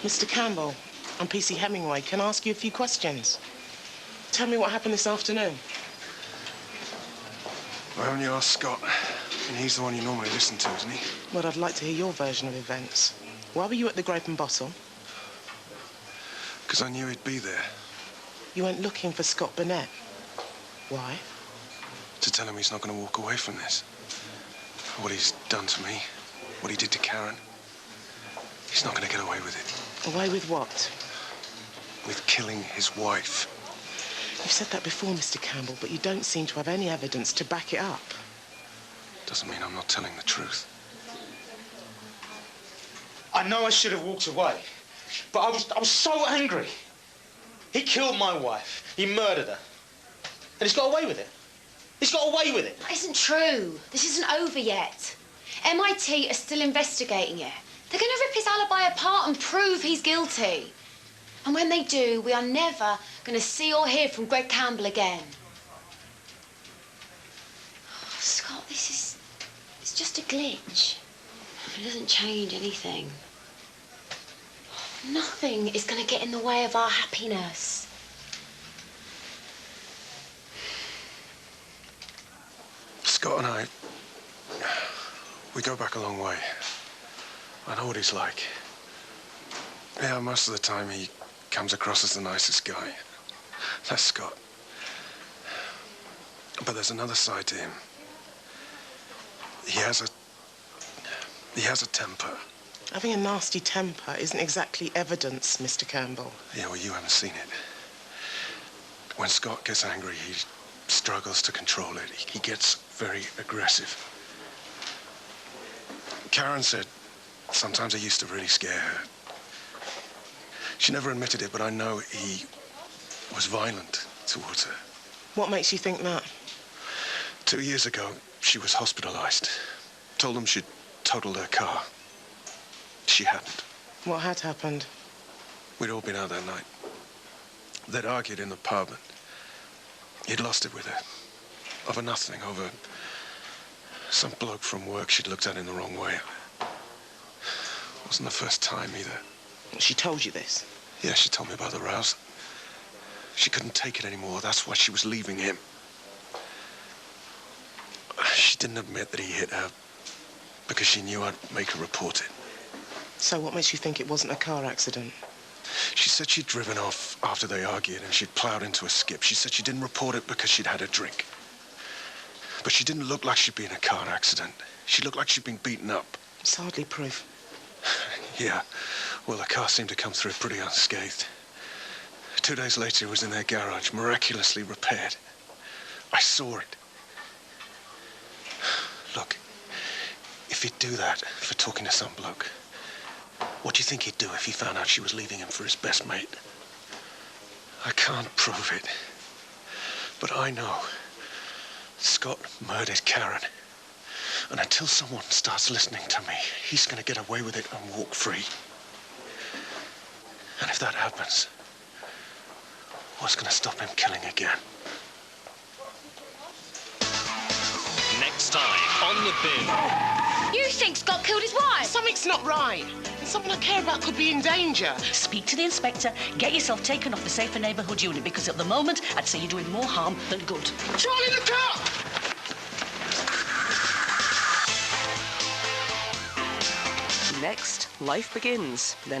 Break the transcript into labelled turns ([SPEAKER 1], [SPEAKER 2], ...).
[SPEAKER 1] Mr. Campbell, I'm PC Hemingway. Can I ask you a few questions? Tell me what happened this afternoon.
[SPEAKER 2] Why haven't you asked Scott? And he's the one you normally listen to, isn't he?
[SPEAKER 1] Well, I'd like to hear your version of events. Why were you at the Grape and Bottle?
[SPEAKER 2] Because I knew he'd be there.
[SPEAKER 1] You went looking for Scott Burnett. Why?
[SPEAKER 2] To tell him he's not going to walk away from this. What he's done to me, what he did to Karen. He's not going to get away with it.
[SPEAKER 1] Away with what?
[SPEAKER 2] With killing his wife.
[SPEAKER 1] You've said that before, Mr. Campbell, but you don't seem to have any evidence to back it up.
[SPEAKER 2] Doesn't mean I'm not telling the truth.
[SPEAKER 3] I know I should have walked away, but I was so angry. He killed my wife. He murdered her. And he's got away with it. He's got away with it.
[SPEAKER 4] That isn't true. This isn't over yet. MIT are still investigating it. They're going to rip his alibi apart and prove he's guilty. And when they do, we are never going to see or hear from Greg Campbell again. Oh, Scott, it's just a glitch. It doesn't change anything. Nothing is going to get in the way of our happiness.
[SPEAKER 2] Scott and I, we go back a long way. I know what he's like. Yeah, most of the time he comes across as the nicest guy. That's Scott. But there's another side to him. He has a temper.
[SPEAKER 1] Having a nasty temper isn't exactly evidence, Mr. Campbell.
[SPEAKER 2] Yeah, well, you haven't seen it. When Scott gets angry, he struggles to control it. He gets very aggressive. Karen said sometimes he used to really scare her. She never admitted it, but I know he was violent towards her.
[SPEAKER 1] What makes you think that?
[SPEAKER 2] 2 years ago, she was hospitalized. Told them she'd totaled her car. She hadn't.
[SPEAKER 1] What had happened?
[SPEAKER 2] We'd all been out that night. They'd argued in the pub, and he'd lost it with her. Over nothing, over some bloke from work she'd looked at in the wrong way. Wasn't the first time either.
[SPEAKER 1] She told you this?
[SPEAKER 2] Yeah, she told me about the rows. She couldn't take it anymore. That's why she was leaving him. She didn't admit that he hit her because she knew I'd make her report it.
[SPEAKER 1] So what makes you think it wasn't a car accident?
[SPEAKER 2] She said she'd driven off after they argued and she'd plowed into a skip. She said she didn't report it because she'd had a drink. But she didn't look like she'd been in a car accident. She looked like she'd been beaten up.
[SPEAKER 1] It's hardly proof.
[SPEAKER 2] Yeah. Well, the car seemed to come through pretty unscathed. 2 days later, it was in their garage, miraculously repaired. I saw it. Look, if he'd do that for talking to some bloke, what do you think he'd do if he found out she was leaving him for his best mate? I can't prove it. But I know Scott murdered Karen. And until someone starts listening to me, he's going to get away with it and walk free. And if that happens, what's going to stop him killing again?
[SPEAKER 5] Next time on The Bin.
[SPEAKER 4] You think Scott killed his wife?
[SPEAKER 1] Something's not right. And someone I care about could be in danger.
[SPEAKER 6] Speak to the inspector, get yourself taken off the Safer Neighbourhood unit, because at the moment, I'd say you're doing more harm than good.
[SPEAKER 1] Charlie, look up!
[SPEAKER 7] Next, life begins. Then